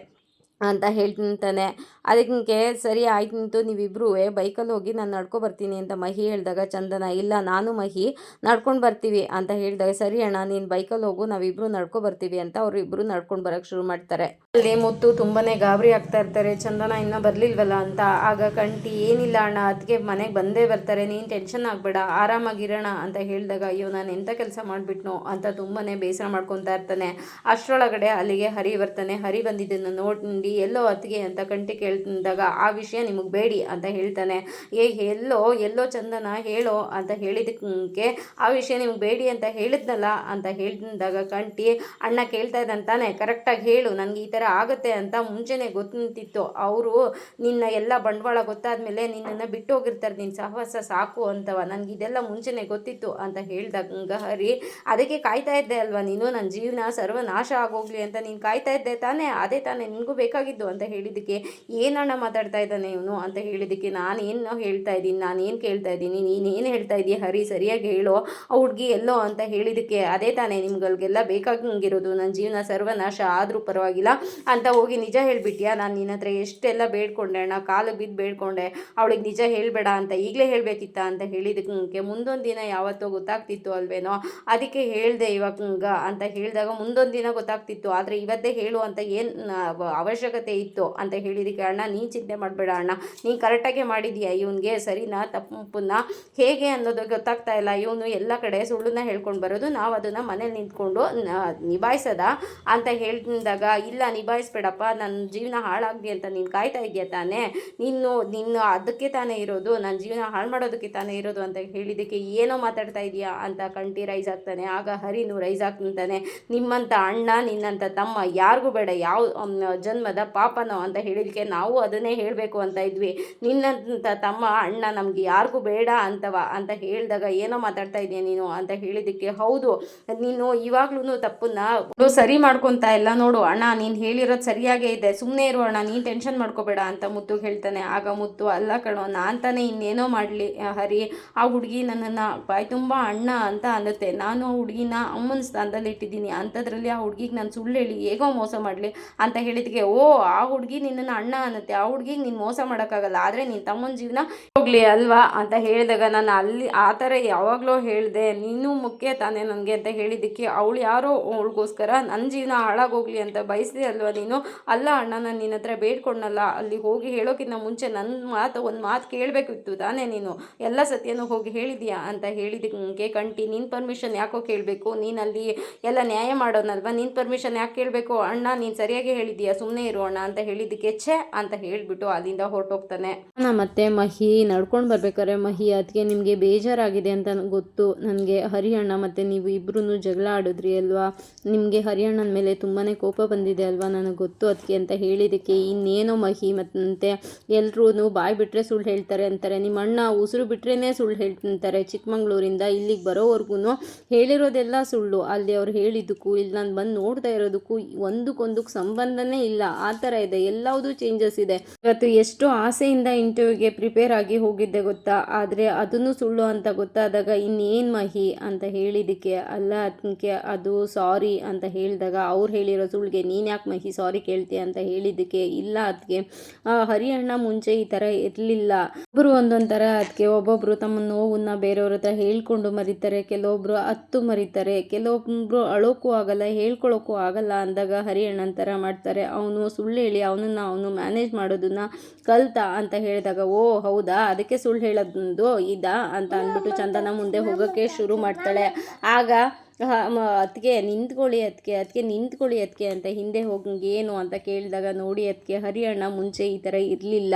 ಅಂತ ಹೇಳ್ತಾನೆ. ಅದಕ್ಕೆ ಸರಿ ಆಯ್ತು ನಿಂತು ನೀವಿಬ್ಬರೂ ಬೈಕಲ್ಲಿ ಹೋಗಿ ನಾನು ನಡ್ಕೊ ಬರ್ತೀನಿ ಅಂತ ಮಹಿ ಹೇಳಿದಾಗ, ಚಂದನ ಇಲ್ಲ ನಾನು ಮಹಿ ನಡ್ಕೊಂಡು ಬರ್ತೀವಿ ಅಂತ ಹೇಳಿದಾಗ, ಸರಿ ಅಣ್ಣ ನೀನು ಬೈಕಲ್ಲಿ ಹೋಗು, ನಾವಿಬ್ಬರು ನಡ್ಕೊ ಬರ್ತೀವಿ ಅಂತ ಅವರು ಇಬ್ಬರು ನಡ್ಕೊಂಡು ಬರೋಕ್ಕೆ ಶುರು ಮಾಡ್ತಾರೆ. ಅಲ್ಲಿ ಮುತ್ತು ತುಂಬಾ ಗಾಬರಿ ಆಗ್ತಾ ಇರ್ತಾರೆ, ಚಂದನ ಇನ್ನೂ ಬರಲಿಲ್ವಲ್ಲ ಅಂತ. ಆಗ ಕಂಟಿ ಏನಿಲ್ಲ ಅಣ್ಣ ಅದಕ್ಕೆ ಮನೆಗೆ ಬಂದೇ ಬರ್ತಾರೆ, ನೀನು ಟೆನ್ಷನ್ ಆಗಬೇಡ ಆರಾಮಾಗಿರೋಣ ಅಂತ ಹೇಳಿದಾಗ, ಅಯ್ಯೋ ನಾನು ಎಂಥ ಕೆಲಸ ಮಾಡಿಬಿಟ್ನೋ ಅಂತ ತುಂಬಾ ಬೇಸರ ಮಾಡ್ಕೊತಾ ಇರ್ತಾನೆ. ಅಷ್ಟರೊಳಗಡೆ ಅಲ್ಲಿಗೆ ಹರಿ ಬರ್ತಾನೆ. ಹರಿ ಬಂದಿದ್ದನ್ನು ನೋಡಿ ಎಲ್ಲೋ ಅತ್ತಿಗೆ ಅಂತ ಕಂಟಿ ಕೇಳ್ದಾಗ, ಆ ವಿಷಯ ನಿಮಗೆ ಬೇಡಿ ಅಂತ ಹೇಳ್ತಾನೆ. ಎಲ್ಲೋ ಚಂದನ ಹೇಳೋ ಅಂತ ಹೇಳಿದಕ್ಕೆ, ಆ ವಿಷಯ ನಿಮ್ಗೆ ಬೇಡಿ ಅಂತ ಹೇಳಿದ್ನಲ್ಲ ಅಂತ ಹೇಳಿದಾಗ, ಕಂಟಿ ಅಣ್ಣ ಕೇಳ್ತಾ ಇದ್ದಂತಾನೆ ಕರೆಕ್ಟಾಗಿ ಹೇಳು, ನನಗೆ ಈ ಥರ ಆಗುತ್ತೆ ಅಂತ ಮುಂಚೆನೇ ಗೊತ್ತಿತ್ತು, ಅವರು ನಿನ್ನ ಎಲ್ಲ ಬಂಡವಾಳ ಗೊತ್ತಾದ್ಮೇಲೆ ನಿನ್ನನ್ನು ಬಿಟ್ಟು ಹೋಗಿರ್ತಾರೆ, ನಿನ್ನ ಸಹವಾಸ ಸಾಕು ಅಂತವ, ನನಗೆ ಇದೆಲ್ಲ ಮುಂಚೆನೇ ಗೊತ್ತಿತ್ತು ಅಂತ ಹೇಳಿದಾಗ, ಹರಿ ಅದಕ್ಕೆ ಕಾಯ್ತಾ ಇದ್ದೆ ಅಲ್ವಾ ನೀನು, ನನ್ನ ಜೀವನ ಸರ್ವನಾಶ ಆಗೋಗ್ಲಿ ಅಂತ ನೀನು ಕಾಯ್ತಾ ಇದ್ದೆ ತಾನೇ, ಅದೇ ತಾನೇ ನಿನಗೂ ಬೇಕಾಗಿದ್ದು ಅಂತ ಹೇಳಿದ್ದಕ್ಕೆ, ಏನಣ್ಣ ಮಾತಾಡ್ತಾ ಇದ್ದಾನೆ ಇವನು ಅಂತ ಹೇಳಿದ್ದಕ್ಕೆ, ನಾನೇನು ಹೇಳ್ತಾ ಇದ್ದೀನಿ, ನಾನೇನು ಕೇಳ್ತಾ ಇದ್ದೀನಿ, ನೀನೇನು ಹೇಳ್ತಾ ಇದ್ದೀಯ ಹರಿ ಸರಿಯಾಗಿ ಹೇಳೋ, ಆ ಹುಡುಗಿ ಎಲ್ಲೋ ಅಂತ ಹೇಳಿದ್ದಕ್ಕೆ, ಅದೇ ತಾನೇ ನಿಮ್ಗಳಿಗೆಲ್ಲ ಬೇಕಾಗಿರೋದು, ನನ್ನ ಜೀವನ ಸರ್ವನಾಶ ಆದರೂ ಪರವಾಗಿಲ್ಲ ಅಂತ ಹೋಗಿ ನಿಜ ಹೇಳಿಬಿಟ್ಯಾ, ನಾನು ನಿನ್ನ ಹತ್ರ ಎಷ್ಟೆಲ್ಲ ಬೇಡ್ಕೊಂಡೆ ಅಣ್ಣ, ಕಾಲಿಗೆ ಬಿದ್ದು ಬೇಡ್ಕೊಂಡೆ, ಅವಳಿಗೆ ನಿಜ ಹೇಳಬೇಡ ಅಂತ ಈಗಲೇ ಹೇಳಬೇಕಿತ್ತ ಅಂತ ಹೇಳಿದ್ದಕ್ಕೆ, ಮುಂದೊಂದು ದಿನ ಯಾವತ್ತೋ ಗೊತ್ತಾಗ್ತಿತ್ತು ಅಲ್ವೇನೋ, ಅದಕ್ಕೆ ಹೇಳಿದೆ ಇವಾಗ ಅಂತ ಹೇಳಿದಾಗ, ಮುಂದೊಂದು ದಿನ ಗೊತ್ತಾಗ್ತಿತ್ತು ಆದರೆ ಇವತ್ತೇ ಹೇಳು ಅಂತ ಏನು ಅವಶ್ಯಕತೆ ಇತ್ತು ಅಂತ ಹೇಳಿದಕ್ಕೆ, ಅಣ್ಣ ನೀನು ಚಿಂತೆ ಮಾಡಬೇಡ ಅಣ್ಣ, ನೀನು ಕರೆಕ್ಟಾಗೆ ಮಾಡಿದೀಯ, ಇವನಿಗೆ ಸರಿನಾ ತಪ್ಪನ್ನ ಹೇಗೆ ಅನ್ನೋದು ಗೊತ್ತಾಗ್ತಾ ಇಲ್ಲ, ಇವನು ಎಲ್ಲ ಕಡೆ ಸುಳ್ಳನ್ನ ಹೇಳ್ಕೊಂಡು ಬರೋದು, ನಾವು ಅದನ್ನು ಮನೇಲಿ ನಿಂತ್ಕೊಂಡು ನಿಭಾಯಿಸೋದ ಅಂತ ಹೇಳಿದಾಗ, ಇಲ್ಲ ನಿಭಾಯಿಸ್ಬೇಡಪ್ಪ, ನನ್ನ ಜೀವನ ಹಾಳಾಗಲಿ ಅಂತ ನೀನು ಕಾಯ್ತಾ ಇದೆಯಾ ತಾನೇ, ನಿನ್ನ ಅದಕ್ಕೆ ತಾನೇ ಇರೋದು, ನನ್ನ ಜೀವನ ಹಾಳು ಮಾಡೋದಕ್ಕೆ ತಾನೇ ಇರೋದು ಅಂತ ಹೇಳಿದ್ದಕ್ಕೆ, ಏನೋ ಮಾತಾಡ್ತಾ ಇದೆಯಾ ಅಂತ ಕಂಟಿ ರೈಸ್ ಆಗ್ತಾನೆ. ಆಗ ಹರಿನು ರೈಸ್ ಆಗ್ತಾನೆ, ನಿಮ್ಮಂಥ ಅಣ್ಣ ನಿನ್ನಂಥ ತಮ್ಮ ಯಾರಿಗೂ ಬೇಡ, ಯಾವ ಜನ್ಮದ ಪಾಪನೋ ಅಂತ ಹೇಳಿದಕ್ಕೆ, ನಾವು ಅದನ್ನೇ ಹೇಳಬೇಕು ಅಂತ ಇದ್ವಿ, ನಿನ್ನಂಥ ತಮ್ಮ ಅಣ್ಣ ನಮಗೆ ಯಾರಿಗೂ ಬೇಡ ಅಂತ ಹೇಳಿದಾಗ, ಏನೋ ಮಾತಾಡ್ತಾ ಇದೆಯಾ ನೀನು ಅಂತ ಹೇಳಿದ್ದಕ್ಕೆ, ಹೌದು ನೀನು ಇವಾಗ್ಲೂ ತಪ್ಪನ್ನ ಸರಿ ಮಾಡ್ಕೊತಾ ಇಲ್ಲ ನೋಡು ಅಣ್ಣ, ನೀನು ಹೇಳಿರೋದು ಸರಿಯಾಗೇ ಇದೆ, ಸುಮ್ಮನೆ ಇರು ಅಣ್ಣ, ನೀನು ಟೆನ್ಷನ್ ಮಾಡ್ಕೋಬೇಡ ಅಂತ ಮುತ್ತು ಹೇಳ್ತಾನೆ. ಆಗ ಮುತ್ತು, ಅಲ್ಲ ಕಣೋ ನಾನು ತಾನೇ ಇನ್ನೇನೋ ಮಾಡಲಿ ಹರಿ, ಆ ಹುಡುಗಿ ನನ್ನನ್ನು ಬಾಯಿ ತುಂಬ ಅಣ್ಣ ಅಂತ ಅನ್ನುತ್ತೆ, ನಾನು ಆ ಹುಡುಗಿನ ಅಮ್ಮನ ಸ್ಥಾನದಲ್ಲಿ ಇಟ್ಟಿದ್ದೀನಿ, ಅಂಥದ್ರಲ್ಲಿ ಆ ಹುಡುಗಿಗೆ ನಾನು ಸುಳ್ಳು ಹೇಳಿ ಹೇಗೋ ಮೋಸ ಮಾಡಲಿ ಅಂತ ಹೇಳಿದಕ್ಕೆ, ಓ ಆ ಹುಡುಗಿ ನಿನ್ನನ್ನು ಅಣ್ಣ ಅನ್ನುತ್ತೆ, ಆ ಹುಡುಗಿಗೆ ನೀನು ಮೋಸ ಮಾಡೋಕ್ಕಾಗಲ್ಲ, ಆದರೆ ನಿನ್ನ ತಮ್ಮನ ಜೀವನ ಹೋಗಲಿ ಅಲ್ವಾ ಅಂತ ಹೇಳಿದಾಗ, ನಾನು ಅಲ್ಲಿ ಆ ಥರ ಯಾವಾಗಲೂ ಹೇಳಿದೆ, ನೀನು ಮುಖ್ಯ ತಾನೇ ನನಗೆ ಅಂತ ಹೇಳಿದ್ದಕ್ಕೆ, ಅವಳು ಯಾರೋ ಅವಳಿಗೋಸ್ಕರ ನನ್ನ ಜೀವನ ಹಾಳಾಗೋಗ್ಲಿ ಅಂತ ಬಯಸಿದೆ ಅಲ್ವಾ ನೀನು, ಅಲ್ಲ ಅಣ್ಣ ನಾನು ನಿನ್ನ ಹತ್ರ ಬೇಡ್ಕೊಂಡಲ್ಲ, ಅಲ್ಲಿ ಹೋಗಿ ಹೇಳೋಕ್ಕಿಂತ ಮುಂಚೆ ಒಂದು ಮಾತು ಕೇಳಬೇಕಿತ್ತು ತಾನೇ, ನೀನು ಎಲ್ಲ ಸತ್ಯನೂ ಹೋಗಿ ಹೇಳಿದೀಯಾ ಅಂತ ಹೇಳಿದ್ದಕ್ಕೆ, ಕಂಟಿ ನಿನ್ನ ಪರ್ಮಿಷನ್ ಯಾಕೋ ಕೇಳಬೇಕು, ನೀನು ಅಲ್ಲಿ ಎಲ್ಲ ನ್ಯಾಯ ಮಾಡೋನಲ್ವ, ನಿನ್ನ ಪರ್ಮಿಷನ್ ಯಾಕೆ ಕೇಳಬೇಕು ಅಣ್ಣ, ನೀನು ಸರಿಯಾಗಿ ಹೇಳಿದೀಯಾ, ಸುಮ್ಮನೆ ಇರೋಣ ಅಂತ ಹೇಳಿದ್ದಕ್ಕೆ ಛೆ ಅಂತ ಹೇಳಿಬಿಟ್ಟು ಅಲ್ಲಿಂದ ಹೊರಟೋಗ್ತಾನೆ. ಮತ್ತೆ ಮಹಿ ನಡ್ಕೊಂಡು ಬರ್ಬೇಕಾದ್ರೆ ಮಹಿ ಅದಕ್ಕೆ ನಿಮಗೆ ಬೇಜಾರಾಗಿದೆ ಅಂತ ಗೊತ್ತು ನನಗೆ, ಹರಿಯಣ್ಣ ಮತ್ತು ನೀವು ಇಬ್ಬರೂ ಜಗಳ ಆಡಿದ್ರಿ ಅಲ್ವಾ, ನಿಮಗೆ ಹರಿಯಣ್ಣನ ಮೇಲೆ ತುಂಬಾ ಕೋಪ ಬಂದಿದೆ ಅಲ್ವಾ, ನನಗೆ ಗೊತ್ತು ಅದಕ್ಕೆ ಅಂತ ಹೇಳಿದ್ದಕ್ಕೆ ಇನ್ನೇನೋ ಮಹಿ ಮತ್ತೆ ಎಲ್ಲರೂ ಬಾಯಿ ಬಿಟ್ಟರೆ ಸುಳ್ಳು ಹೇಳ್ತಾರೆ ಅಂತಾರೆ, ನಿಮ್ಮ ಅಣ್ಣ ಉಸಿರು ಬಿಟ್ರೇ ಸುಳ್ಳು ಹೇಳ್ತಾರೆ, ಚಿಕ್ಕಮಂಗ್ಳೂರಿಂದ ಇಲ್ಲಿಗೆ ಬರೋವರೆಗೂ ಹೇಳಿರೋದೆಲ್ಲ ಸುಳ್ಳು, ಅಲ್ಲಿ ಅವ್ರು ಹೇಳಿದ್ದಕ್ಕೂ ಇಲ್ಲಿ ನಾನು ಬಂದು ನೋಡ್ತಾ ಇರೋದಕ್ಕೂ ಒಂದಕ್ಕೊಂದಕ್ಕೆ ಸಂಬಂಧನೇ ಇಲ್ಲ, ಆ ಥರ ಇದೆ, ಎಲ್ಲದೂ ಚೇಂಜಸ್ ಇದೆ. ಇವತ್ತು ಎಷ್ಟು ಆಸೆಯಿಂದ ಇಂಟರ್ವ್ಯೂಗೆ ಪ್ರಿಪೇರ್ ಆಗಿ ಹೋಗಿದ್ದೆ ಗೊತ್ತಾ, ಆದರೆ ಅದನ್ನು ಸುಳ್ಳು ಅಂತ ಗೊತ್ತಾದಾಗ ಇನ್ನೇನು ಮಹಿ ಅಂತ ಹೇಳಿದ್ದಕ್ಕೆ ಅಲ್ಲ ಅದಕ್ಕೆ ಅದು ಸಾರಿ ಅಂತ ಹೇಳಿದಾಗ ಅವ್ರು ಹೇಳಿರೋ ಸುಳ್ಳಿಗೆ ನೀನು ಯಾಕೆ ಮಹಿ ಸಾರಿ ಕೇಳ್ತೀಯ ಅಂತ ಹೇಳಿದ್ದಕ್ಕೆ ಇಲ್ಲ ಅದಕ್ಕೆ ಹರಿಯಣ್ಣ ಮುಂಚೆ ಈ ಥರ ಇರಲಿಲ್ಲ, ಒಬ್ಬರು ಒಂದೊಂದು ಥರ ಅದಕ್ಕೆ ಒಬ್ಬೊಬ್ಬರು ತಮ್ಮ ನೋವನ್ನ ಬೇರೆಯವ್ರ ಹತ್ರ ಹೇಳ್ಕೊಂಡು ಮರಿತಾರೆ, ಕೆಲವೊಬ್ಬರು ಹತ್ತು ಮರಿತಾರೆ, ಕೆಲವೊಬ್ಬರು ಅಳೋಕ್ಕೂ ಆಗಲ್ಲ ಹೇಳ್ಕೊಳ್ಳೋಕ್ಕೂ ಆಗಲ್ಲ ಅಂದಾಗ ಹರಿಯಣ್ಣನ ಥರ ಮಾಡ್ತಾರೆ. ಅವನು ಸುಳ್ಳು ಹೇಳಿ ಅವನು ಮ್ಯಾನೇಜ್ ಮಾಡೋದನ್ನ ಕಲ್ತ ಅಂತ ಹೇಳಿದಾಗ ಓ ಹೌದಾ ಅದಕ್ಕೆ ಸುಳ್ಳು ಹೇಳೋದು ಇದಾ ಅಂತ ಅಂದ್ಬಿಟ್ಟು ಚಂದನ ಮುಂದೆ ಹೋಗೋಕ್ಕೆ ಶುರು ಮಾಡ್ತಾಳೆ. ಆಗ ಅದಕ್ಕೆ ನಿಂತ್ಕೊಳ್ಳಿ ಅದಕ್ಕೆ ಅಂತ ಹಿಂದೆ ಹೋಗಿ ಏನು ಅಂತ ಕೇಳಿದಾಗ ನೋಡಿ ಅದಕ್ಕೆ ಹರಿಯಣ್ಣ ಮುಂಚೆ ಈ ಥರ ಇರಲಿಲ್ಲ,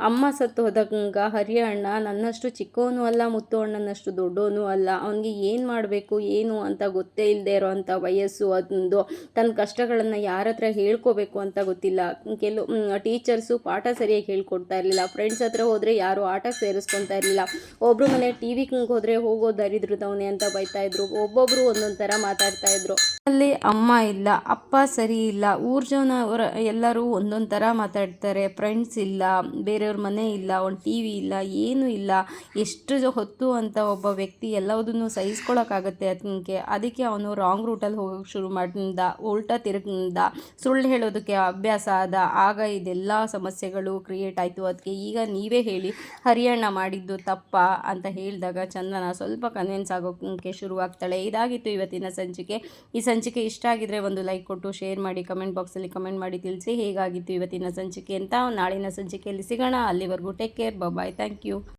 ಅಮ್ಮ ಸತ್ತು ಹೋದಾಗ ಹರಿಯಣ್ಣ ನನ್ನಷ್ಟು ಚಿಕ್ಕವನು ಅಲ್ಲ, ಮುತ್ತು ಅಣ್ಣನಷ್ಟು ದೊಡ್ಡವನು ಅಲ್ಲ, ಅವನಿಗೆ ಏನು ಮಾಡಬೇಕು ಏನು ಅಂತ ಗೊತ್ತೇ ಇಲ್ಲದೆ ಇರೋ ಅಂಥ ವಯಸ್ಸು, ಅದೊಂದು ತನ್ನ ಕಷ್ಟಗಳನ್ನು ಯಾರ ಹತ್ರ ಹೇಳ್ಕೋಬೇಕು ಅಂತ ಗೊತ್ತಿಲ್ಲ, ಕೆಲವು ಟೀಚರ್ಸು ಪಾಠ ಸರಿಯಾಗಿ ಹೇಳ್ಕೊಡ್ತಾ ಇರಲಿಲ್ಲ, ಫ್ರೆಂಡ್ಸ್ ಹತ್ರ ಹೋದರೆ ಯಾರು ಆಟಕ್ಕೆ ಸೇರಿಸ್ಕೊತಾ ಇರಲಿಲ್ಲ, ಒಬ್ಬರು ಮನೆ ಟಿ.ವಿ ಹೋದರೆ ಹೋಗೋ ದರಿದ್ರದವನೇ ಅಂತ ಬೈತಾಯಿದ್ರು, ಒಬ್ಬೊಬ್ಬರು ಒಂದೊಂದು ಥರ ಮಾತಾಡ್ತಾ ಇದ್ರು. ಅಲ್ಲಿ ಅಮ್ಮ ಇಲ್ಲ, ಅಪ್ಪ ಸರಿ ಇಲ್ಲ, ಊರ್ ಜನ ಎಲ್ಲರೂ ಒಂದೊಂದು ಥರ ಮಾತಾಡ್ತಾರೆ, ಫ್ರೆಂಡ್ಸ್ ಇಲ್ಲ, ಬೇರೆಯವ್ರ ಮನೆ ಇಲ್ಲ, ಒಂದು ಟಿ.ವಿ ಇಲ್ಲ, ಏನೂ ಇಲ್ಲ, ಎಷ್ಟು ಹೊತ್ತು ಅಂತ ಒಬ್ಬ ವ್ಯಕ್ತಿ ಎಲ್ಲದನ್ನು ಸಹಿಸ್ಕೊಳಕ್ಕಾಗತ್ತೆ ಅದಕ್ಕೆ ಅವನು ರಾಂಗ್ ರೂಟಲ್ಲಿ ಹೋಗೋಕ್ಕೆ ಶುರು ಮಾಡಿದ, ಉಲ್ಟಾ ತಿರುಗಿದ, ಸುಳ್ಳು ಹೇಳೋದಕ್ಕೆ ಅಭ್ಯಾಸ ಆದ, ಆಗ ಇದೆಲ್ಲ ಸಮಸ್ಯೆಗಳು ಕ್ರಿಯೇಟ್ ಆಯಿತು. ಅದಕ್ಕೆ ಈಗ ನೀವೇ ಹೇಳಿ ಹರಿಯಣ್ಣ ಮಾಡಿದ್ದು ತಪ್ಪ ಅಂತ ಹೇಳಿದಾಗ ಚಂದನ ಸ್ವಲ್ಪ ಕನ್ವಿನ್ಸ್ ಆಗೋಕ್ಕೆ ಶುರುವಾಗ್ತಾಳೆ. ಇದಾಗಿತ್ತು ಇವತ್ತಿನ ಸಂಚಿಕೆ. ಈ ಸಂಚಿಕೆ ಇಷ್ಟ ಆಗಿದ್ರೆ ಒಂದು ಲೈಕ್ ಕೊಟ್ಟು ಶೇರ್ ಮಾಡಿ, ಕಮೆಂಟ್ ಬಾಕ್ಸಲ್ಲಿ ಕಮೆಂಟ್ ಮಾಡಿ ತಿಳಿಸಿ ಹೇಗಾಗಿತ್ತು ಇವತ್ತಿನ ಸಂಚಿಕೆ ಅಂತ. ನಾಳಿನ ಸಂಚಿಕೆಯಲ್ಲಿ ಸಿಗೋಣ, ಅಲ್ಲಿವರೆಗೂ take care, bye, thank you.